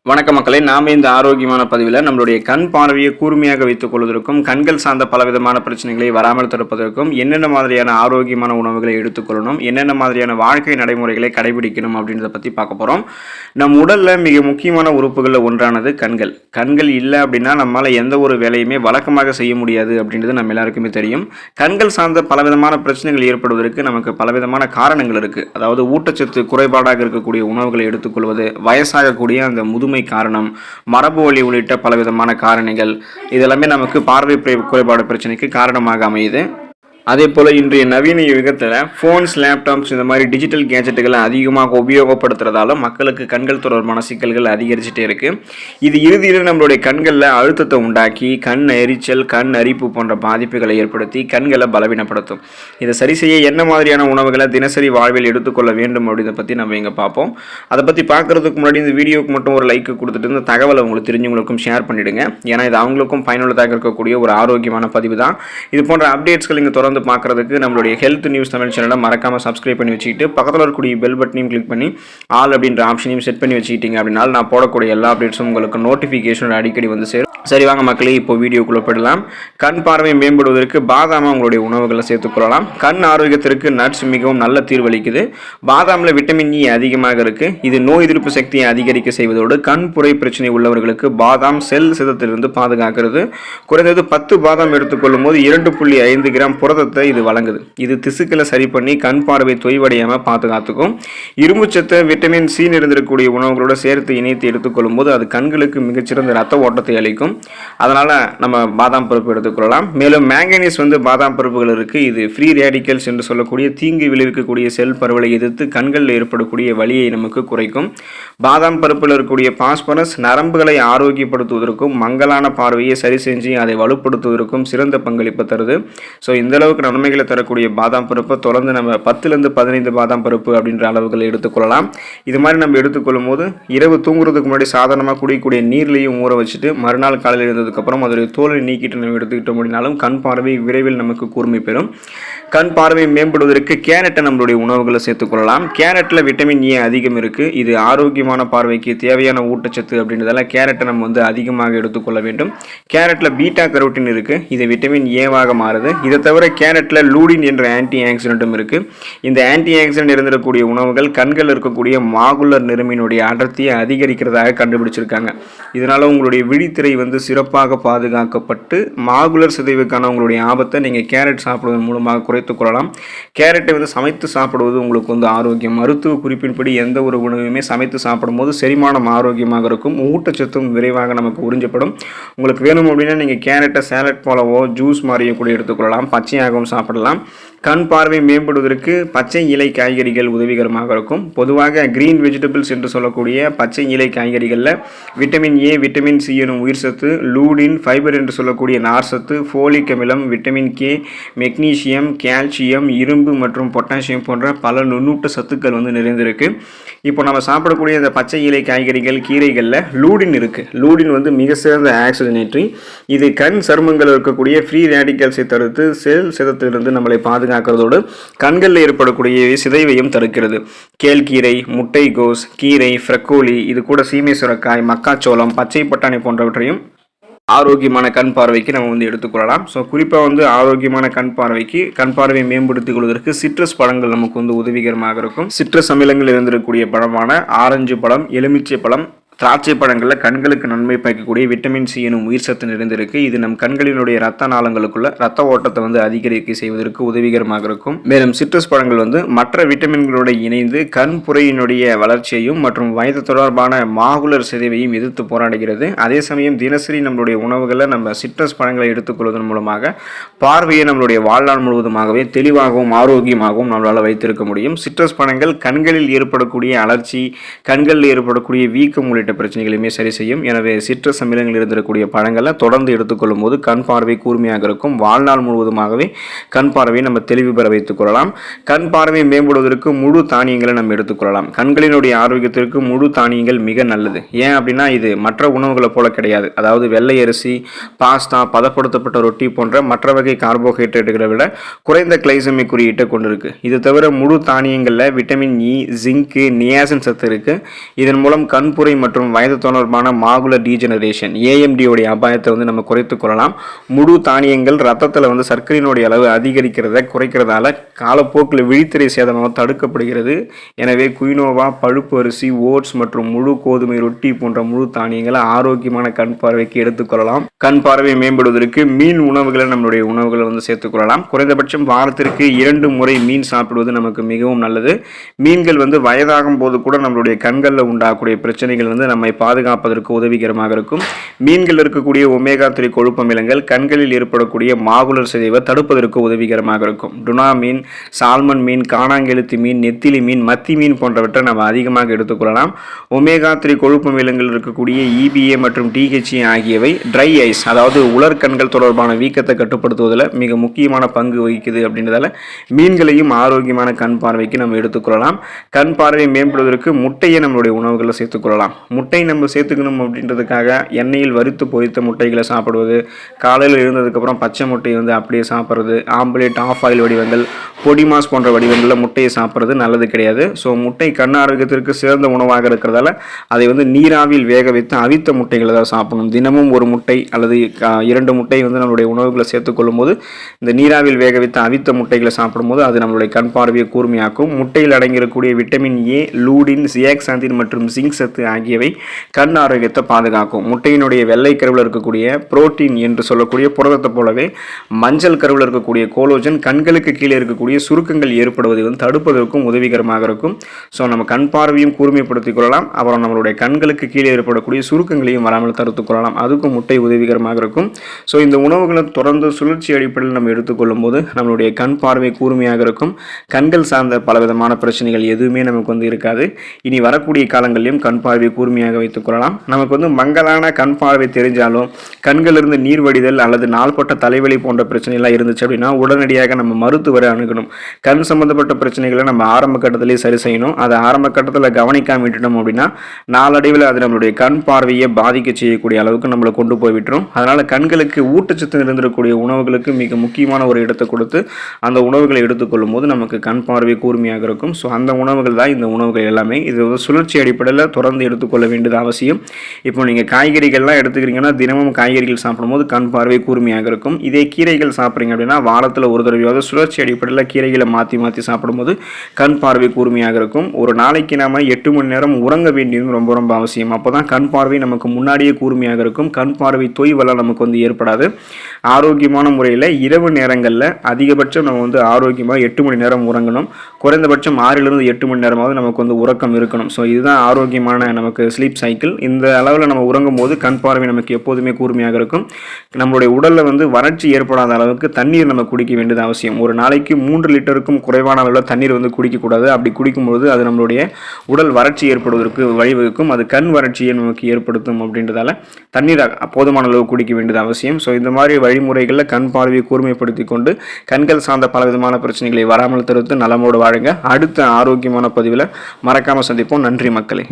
வணக்க மக்களே, நாம இந்த ஆரோக்கியமான பதிவில் நம்மளுடைய கண் பார்வையை கூர்மையாக வைத்துக் கொள்வதற்கும் கண்கள் சார்ந்த பலவிதமான பிரச்சனைகளை வராமல் தடுப்பதற்கும் என்னென்ன மாதிரியான ஆரோக்கியமான உணவுகளை எடுத்துக்கொள்ளணும், என்னென்ன மாதிரியான வாழ்க்கை நடைமுறைகளை கடைபிடிக்கணும் அப்படின்றத பற்றி பார்க்க போகிறோம். நம் உடலில் மிக முக்கியமான உறுப்புகளில் ஒன்றானது கண்கள். கண்கள் இல்லை அப்படின்னா நம்மளால் எந்த ஒரு வேலையுமே வழக்கமாக செய்ய முடியாது அப்படின்றது நம்ம எல்லாருக்குமே தெரியும். கண்கள் சார்ந்த பலவிதமான பிரச்சனைகள் ஏற்படுவதற்கு நமக்கு பலவிதமான காரணங்கள் இருக்குது. அதாவது ஊட்டச்சத்து குறைபாடாக இருக்கக்கூடிய உணவுகளை எடுத்துக்கொள்வது, வயசாகக்கூடிய அந்த முதுமை காரணம், மரபு வழி உள்ளிட்ட பலவிதமான காரணிகள் இதெல்லாமே நமக்கு பார்வை குறைபாடு பிரச்சனைக்கு காரணமாக அமையுது. அதே போல் இன்றைய நவீன யுகத்தில் ஃபோன்ஸ், லேப்டாப்ஸ் இந்த மாதிரி டிஜிட்டல் கேஜெட்டுகளை அதிகமாக உபயோகப்படுத்துறதால மக்களுக்கு கண்கள் தொடர்பான சிக்கல்கள் அதிகரிச்சுட்டே இருக்குது. இது இறுதியில் நம்மளுடைய கண்களில் அழுத்தத்தை உண்டாக்கி கண் எரிச்சல், கண் அரிப்பு போன்ற பாதிப்புகளை ஏற்படுத்தி கண்களை பலவீனப்படுத்தும். இதை சரி செய்ய என்ன மாதிரியான உணவுகளை தினசரி வாழ்வில் எடுத்துக்கொள்ள வேண்டும் அப்படின்றத பற்றி நம்ம இங்கே பார்ப்போம். அதை பற்றி பார்க்குறதுக்கு முன்னாடி இந்த வீடியோக்கு மட்டும் ஒரு லைக் கொடுத்துட்டு இந்த தகவலை உங்களுக்கு தெரிஞ்சவங்களுக்கும் ஷேர் பண்ணிவிடுங்க. ஏன்னா இது அவங்களுக்கும் பயனுள்ளதாக இருக்கக்கூடிய ஒரு ஆரோக்கியமான பதிவு தான். இது போன்ற அப்டேட்ஸ்கள் இங்கே தொடர்ந்து பார்க்குறதுக்கு நம்மளுடைய ஹெல்த் நியூஸ் தமிழ் சேனலை மறக்காமல் சப்ஸ்கிரைப் பண்ணி வச்சுக்கிட்டு பக்கத்தில் இருக்கக்கூடிய பெல் பட்டனையும் கிளிக் பண்ணி ஆல் அப்படின்ற ஆப்ஷனையும் செட் பண்ணி வச்சுக்கிட்டீங்க அப்படின்னா நான் போடக்கூடிய எல்லா அப்டேட்ஸும் உங்களுக்கு நோட்டிஃபிகேஷன் அடிக்கடி வந்து சேரும். சரி வாங்க மக்களே, இப்போ வீடியோக்குள்ளே போயிடலாம். கண் பார்வை மேம்படுவதற்கு பாதாமை உங்களுடைய உணவுகளை சேர்த்துக்கொள்ளலாம். கண் ஆரோக்கியத்திற்கு நட்ஸ் மிகவும் நல்ல தீர்வளிக்குது. பாதாமில் விட்டமின் இ அதிகமாக இருக்குது. இது நோய் எதிர்ப்பு சக்தியை அதிகரிக்க செய்வதோடு கண் புரை பிரச்சனை உள்ளவர்களுக்கு பாதாம் செல் சிதத்திலிருந்து பாதுகாக்கிறது. குறைந்தது 10 பாதாம் எடுத்துக்கொள்ளும் போது 2.5 கிராம் புரதத்தை இது வழங்குது. இது திசுக்களை சரி பண்ணி கண் பார்வை தொய்வடையாமல் பாதுகாத்துக்கும். இரும்புச்சத்தை விட்டமின் சி நிறைந்திருக்கக்கூடிய உணவுகளோட சேர்த்து இணைத்து எடுத்துக்கொள்ளும் போது அது கண்களுக்கு மிகச்சிறந்த ரத்த ஓட்டத்தை அளிக்கும். அதனால் நம்ம பாதாம் பருப்பு எடுத்துக்கொள்ளலாம். மேலும் மேங்கனீஸ் பாதாம் பருப்புகள் இருக்குது. இது ஃப்ரீ ரேடிக்கல்ஸ் என்று சொல்லக்கூடிய தீங்கு விளைவிக்கக்கூடிய செல் பரவலை எதிர்த்து கண்களில் ஏற்படக்கூடிய வலியை நமக்கு குறைக்கும். பாதாம் பருப்பில் இருக்கக்கூடிய பாஸ்பரஸ் நரம்புகளை ஆரோக்கியப்படுத்துவதற்கும் மங்கலான பார்வையை சரி செஞ்சு அதை வலுப்படுத்துவதற்கும் சிறந்த பங்களிப்பு தருது. ஸோ இந்த அளவுக்கு நன்மைகளை தரக்கூடிய பாதாம் பருப்பை தொடர்ந்து நம்ம 10லேருந்து 15 பாதாம் பருப்பு அப்படின்ற அளவுகளை எடுத்துக்கொள்ளலாம். இது மாதிரி நம்ம எடுத்துக்கொள்ளும் போது இரவு தூங்குறதுக்கு முன்னாடி சாதாரணமாக குடிக்கக்கூடிய நீர்லையும் ஊற வச்சுட்டு மறுநாள் காலையில் இருந்ததுக்கப்புறம் அதோடைய தோலை நீக்கிட்டு நம்ம எடுத்துக்கிட்டோம் அப்படின்னாலும் கண் பார்வை விரைவில் நமக்கு கூர்மை பெறும். கண் பார்வை மேம்படுவதற்கு கேரட்டை நம்மளுடைய உணவுகளை சேர்த்துக்கொள்ளலாம். கேரட்டில் விட்டமின் ஏ அதிகம் இருக்குது. இது ஆரோக்கியமான பார்வைக்கு தேவையான ஊட்டச்சத்து அப்படின்றதால கேரட்டை நம்ம அதிகமாக எடுத்துக்கொள்ள வேண்டும். கேரட்டில் பீட்டா கரோட்டின் இருக்குது. இது விட்டமின் ஏவாக மாறுது. இதை தவிர கேரட்டில் லூடின் என்ற ஆன்டி ஆக்சிடென்ட்டும் இருக்குது. இந்த ஆன்டி ஆக்சிடென்ட் இருந்திருக்கக்கூடிய உணவுகள் கண்கள் இருக்கக்கூடிய மாகுலர் நிறமினுடைய அடர்த்தியை அதிகரிக்கிறதாக கண்டுபிடிச்சிருக்காங்க. இதனால் உங்களுடைய விழித்திரை சிறப்பாக பாதுகாக்கப்பட்டு மாகுலர் சிதைவுக்கான உங்களுடைய ஆபத்தை நீங்கள் கேரட் சாப்பிடுவதன் மூலமாக குறைத்துக் கொள்ளலாம். கேரட்டை சமைத்து சாப்பிடுவது உங்களுக்கு ஆரோக்கியம். மருத்துவ குறிப்பின்படி எந்த ஒரு உணவுமே சமைத்து சாப்பிடும்போது செரிமானம் ஆரோக்கியமாக இருக்கும். ஊட்டச்சத்தும் விரைவாக நமக்கு உறிஞ்சப்படும். உங்களுக்கு வேணும் அப்படின்னா நீங்கள் கேரட்டை சேலட் போலவோ ஜூஸ் மாதிரியோ கூட எடுத்துக்கொள்ளலாம். பச்சையாகவும் சாப்பிடலாம். கண் பார்வை மேம்படுவதற்கு பச்சை இலை காய்கறிகள் உதவிகரமாக இருக்கும். பொதுவாக கிரீன் வெஜிடபிள்ஸ் என்று சொல்லக்கூடிய பச்சை இலை காய்கறிகளில் விட்டமின் ஏ, விட்டமின் சி எனும் உயிர் சத்து, லூடின், ஃபைபர் என்று சொல்லக்கூடிய நார் சத்து, ஃபோலிக் அமிலம், விட்டமின் கே, மெக்னீசியம், கால்சியம், இரும்பு மற்றும் பொட்டாசியம் போன்ற பல நுண்ணூட்ட சத்துக்கள் நிறைந்திருக்கு. இப்போ நம்ம சாப்பிடக்கூடிய இந்த பச்சை இலை காய்கறிகள், கீரைகளில் லூடின் இருக்குது. லூடின் மிக சிறந்த ஆக்சிஜனேற்றி. இது கண் சருமங்கள் இருக்கக்கூடிய ஃப்ரீ ரேடிக்கல்ஸை தடுத்து செல் சிதத்திலிருந்து நம்மளை பாதுகாக்கிறதோடு கண்களில் ஏற்படக்கூடிய சிதைவையும் தடுக்கிறது. கேழ்கீரை, முட்டைகோஸ், கீரை, ஃப்ரக்கோலி, இது கூட சீமை சுரக்காய், மக்காச்சோளம், பச்சை பட்டாணி போன்றவற்றையும் ஆரோக்கியமான கண் பார்வைக்கு நம்ம எடுத்துக்கொள்ளலாம். ஸோ குறிப்பாக ஆரோக்கியமான கண் பார்வையை மேம்படுத்திக் கொள்வதற்கு சிட்ரஸ் பழங்கள் நமக்கு உதவிகரமாக இருக்கும். சிட்ரஸ் அமிலங்கள் இருந்திருக்கக்கூடிய பழமான ஆரஞ்சு பழம், எலுமிச்சை பழம், திராட்சை பழங்களில் கண்களுக்கு நன்மை பயக்கக்கூடிய விட்டமின் சி எனும் உயிர் சத்து நிறைந்திருக்கு. இது நம் கண்களினுடைய ரத்த நாளங்களுக்குள்ள ரத்த ஓட்டத்தை அதிகரிக்க செய்வதற்கு உதவிகரமாக இருக்கும். மேலும் சிட்ரஸ் பழங்கள் மற்ற விட்டமின்களோடு இணைந்து கண் புரையினுடைய வளர்ச்சியையும் மற்றும் வயது தொடர்பான மாகுலர் சிதைவையும் எதிர்த்து போராடுகிறது. அதே சமயம் தினசரி நம்மளுடைய உணவுகளை நம்ம சிட்ரஸ் பழங்களை எடுத்துக்கொள்வதன் மூலமாக பார்வையை நம்மளுடைய வாழ்நாள் முழுவதுமாகவே தெளிவாகவும் ஆரோக்கியமாகவும் நம்மளால் வைத்திருக்க முடியும். சிட்ரஸ் பழங்கள் கண்களில் ஏற்படக்கூடிய அலர்ச்சி, கண்களில் ஏற்படக்கூடிய வீக்கம் உள்ளிட்ட பிரச்சனைகளையுமே சரி செய்யும். எனவே சிட்ரஸ் அமிலங்கள் இருந்திருக்கக்கூடிய பழங்களை தொடர்ந்து எடுத்துக்கொள்ளும் போது கண் பார்வை கூர்மையாக இருக்கும். வாழ்நாள் முழுவதுமாகவே கண் பார்வையை நம்ம தெளிவு பெற வைத்துக் கொள்ளலாம். கண் பார்வை மேம்படுவதற்கு முழு தானியங்களை நம்ம எடுத்துக்கொள்ளலாம். கண்களினுடைய ஆரோக்கியத்திற்கு முழு தானியங்கள் மிக நல்லது. ஏன் அப்படின்னா இது மற்ற உணவுகளை போல கிடையாது. அதாவது வெள்ளை அரிசி, பாஸ்தா, பதப்படுத்தப்பட்ட ரொட்டி போன்ற மற்ற வகை கார்போஹைட்ரேட்டுகளை விட குறைந்த கிளைசமிக் குறியீட்டை கொண்டிருக்கு. இது தவிர முழு தானியங்களில் விட்டமின் இ, ஜிங்க், நியாசின் சத்து இருக்கு. இதன் மூலம் கண்புரை மற்றும் மற்றும் வயது தொடர்பான மாகுலர் டீஜெனரேஷன் AMD உடைய அபாயத்தை வந்து நம்ம குறைத்துக் கொள்ளலாம். முழு தானியங்கள் ரத்தத்தில் வந்து சர்க்கரையினுடைய அளவு அதிகரிக்கிறத குறைக்கிறதால காலப்போக்கில் விழித்திரை சேதமாக தடுக்கப்படுகிறது. எனவே குயினோவா, பழுப்பு அரிசி, ஓட்ஸ் மற்றும் முழு கோதுமை ரொட்டி போன்ற முழு தானியங்களை ஆரோக்கியமான கண் பார்வைக்கு எடுத்துக்கொள்ளலாம். கண் பார்வை மேம்படுவதற்கு மீன் உணவுகளை நம்மளுடைய உணவுகளை வந்து சேர்த்துக்கொள்ளலாம். குறைந்தபட்சம் வாரத்திற்கு 2 முறை மீன் சாப்பிடுவது நமக்கு மிகவும் நல்லது. மீன்கள் வந்து வயதாகும் போது கூட நம்மளுடைய கண்களில் உண்டாகக்கூடிய பிரச்சனைகள் வந்து நம்மை பாதுகாப்பதற்கு உதவிகரமாக இருக்கும். மீன்கள் இருக்கக்கூடிய ஒமேகா 3 கொழுப்பு அமிலங்கள் கண்களில் ஏற்படக்கூடிய மாகுலர் சிதைவை தடுப்பதற்கு உதவிகரமாக இருக்கும். டுனா மீன், சால்மன் மீன், காணாங்கெழுத்து மீன், நெத்திலி மீன், மத்தி மீன் போன்றவற்றை நம்ம அதிகமாக எடுத்துக்கொள்ளலாம். ஒமேகா 3 கொழுப்பு அமிலங்கள் இருக்கக்கூடிய EPA மற்றும் DHA ஆகியவை ட்ரை ஐஸ், அதாவது உலர் கண்கள் தொடர்பான வீக்கத்தை கட்டுப்படுத்துவதில் மிக முக்கியமான பங்கு வகிக்குது. அப்படின்றதால மீன்களையும் ஆரோக்கியமான கண் பார்வைக்கு நம்ம எடுத்துக்கொள்ளலாம். கண் பார்வை மேம்படுவதற்கு முட்டையை நம்மளுடைய உணவுகளை சேர்த்துக்கொள்ளலாம். முட்டை நம்ம சேர்த்துக்கணும் அப்படின்றதுக்காக எண்ணெயில் வறுத்து பொரித்த முட்டைகளை சாப்பிடுவது, காலையில் எழுந்ததுக்கப்புறம் பச்சை முட்டையை வந்து அப்படியே சாப்பிட்றது, ஆம்லேட், ஆஃப் ஆயில் வடிவங்கள், பொடிமாஸ் போன்ற வடிவங்களில் முட்டையை சாப்பிட்றது நல்லது கிடையாது. ஸோ முட்டை கண் ஆரோக்கியத்திற்கு சிறந்த உணவாக இருக்கிறதால அதை வந்து நீராவியில் வேக வைத்து அவித்த முட்டைகளை தான் சாப்பிடணும். தினமும் ஒரு முட்டை அல்லது 2 முட்டை வந்து நம்மளுடைய உணவுகளை சேர்த்துக்கொள்ளும் போது, இந்த நீராவியில் வேக வைத்து அவித்த முட்டைகளை சாப்பிடும்போது அது நம்மளுடைய கண் பார்வையை கூர்மையாக்கும். முட்டையில் அடங்கியிருக்கக்கூடிய விட்டமின் A, லூடின், சியாக்சாந்தின் மற்றும் ஜிங்க் சத்து ஆகியவை கண் ஆரோக்கியத்தை பாதுகாக்கும். முட்டையினுடைய வெள்ளை கருவில் இருக்கக்கூடிய புரோட்டீன் என்று சொல்லக்கூடிய புரதத்தை போலவே மஞ்சள் கருவில் இருக்கக்கூடிய கோலோஜன் கண்களுக்கு கீழே இருக்கக்கூடிய சுருக்கங்கள் ஏற்படுவதை வந்து தடுப்பதற்கும் உதவிகரமாக இருக்கும். ஸோ நம்ம கண் பார்வையும் கூர்மைப்படுத்திக் கொள்ளலாம். அப்புறம் நம்மளுடைய கண்களுக்கு கீழே ஏற்படக்கூடிய சுருக்கங்களையும் வராமல் தடுத்துக் கொள்ளலாம். அதுக்கும் முட்டை உதவிகரமாக இருக்கும். ஸோ இந்த உணவுகளை தொடர்ந்து சுழற்சி அடிப்படையில் நம்ம எடுத்துக்கொள்ளும் போது நம்மளுடைய கண் பார்வை கூர்மையாக இருக்கும். கண்கள் சார்ந்த பலவிதமான பிரச்சனைகள் எதுவுமே நமக்கு வந்து இருக்காது. இனி வரக்கூடிய காலங்களிலும் கண் பார்வை கூர்மையாக வைத்துக் கொள்ளலாம். நமக்கு வந்து மங்கலான கண் பார்வை தெரிஞ்சாலும் கண்களிலிருந்து நீர் வடிதல் அல்லது நாள்பட்ட தலைவலி போன்ற பிரச்சனைலாம் இருந்துச்சு அப்படின்னா உடனடியாக நம்ம மருத்துவரை அணுகணும். கண் சம்பந்தப்பட்ட பிரச்சனைகளை நம்ம ஆரம்ப கட்டத்திலேயே சரி செய்யணும். அதை ஆரம்ப கட்டத்தில் கவனிக்காம விட்டுட்டோம் அப்படின்னா நாளடைவில் அது நம்மளுடைய கண் பார்வையை பாதிக்க செய்யக்கூடிய அளவுக்கு நம்மளை கொண்டு போய் விட்டுரும். அதனால கண்களுக்கு ஊட்டச்சத்து இருந்திருக்கக்கூடிய உணவுகளுக்கு மிக முக்கியமான ஒரு இடத்தை கொடுத்து அந்த உணவுகளை எடுத்துக்கொள்ளும் போது நமக்கு கண் பார்வை கூர்மையாக இருக்கும். ஸோ அந்த உணவுகள் தான் இந்த உணவுகள் எல்லாமே. இது வந்து சுழற்சி அடிப்படையில் தொடர்ந்து எடுத்துக்கொள்ள வேண்டியது அவசியம். இப்போ நீங்கள் காய்கறிகள்லாம் எடுத்துக்கிறீங்கன்னா தினமும் காய்கறிகள் சாப்பிடும்போது கண் பார்வை கூர்மையாக இருக்கும். இதே கீரைகள் சாப்பிட்றீங்க அப்படின்னா வாரத்தில் ஒரு தடவையாவது சுழற்சி அடிப்படையில் கீரைகளை மாற்றி மாற்றி சாப்பிடும்போது கண் பார்வை கூர்மையாக இருக்கும். ஒரு நாளைக்கு நாம் 8 மணி நேரம் உறங்க வேண்டியது ரொம்ப ரொம்ப அவசியம். அப்போ தான் கண் பார்வை நமக்கு முன்னாடியே கூர்மையாக இருக்கும். கண் பார்வை தொய்வெல்லாம் நமக்கு வந்து ஏற்படாது. ஆரோக்கியமான முறையில் இரவு நேரங்களில் அதிகபட்சம் நம்ம வந்து ஆரோக்கியமாக 8 மணி நேரம் உறங்கணும். குறைந்தபட்சம் 6லிருந்து 8 மணி நேரமாவது நமக்கு வந்து உறக்கம் இருக்கணும். ஸோ இதுதான் ஆரோக்கியமான நமக்கு ஸ்லீப் சைக்கிள். இந்த அளவில் நம்ம உறங்கும் போது கண் பார்வை நமக்கு எப்போதுமே கூர்மையாக இருக்கும். நம்மளுடைய உடலில் வந்து வறட்சி ஏற்படாத அளவுக்கு தண்ணீர் நம்ம குடிக்க வேண்டியது அவசியம். ஒரு நாளைக்கு 3 லிட்டருக்கும் குறைவான அளவில் தண்ணீர் வந்து குடிக்கக்கூடாது. அப்படி குடிக்கும்போது அது நம்மளுடைய உடல் வறட்சி ஏற்படுவதற்கு வழிவகுக்கும். அது கண் வறட்சியை நமக்கு ஏற்படுத்தும். அப்படின்றதால தண்ணீர் போதுமான அளவு குடிக்க வேண்டியது அவசியம். ஸோ இந்த மாதிரி வழிமுறைகளில் கண் பார்வையை கூர்மைப்படுத்தி கொண்டு கண்கள் சார்ந்த பலவிதமான பிரச்சனைகளை வராமல் தடுத்து நலமோடு வாழுங்க. அடுத்த ஆரோக்கியமான பதிவில் மறக்காமல் சந்திப்போம். நன்றி மக்களே.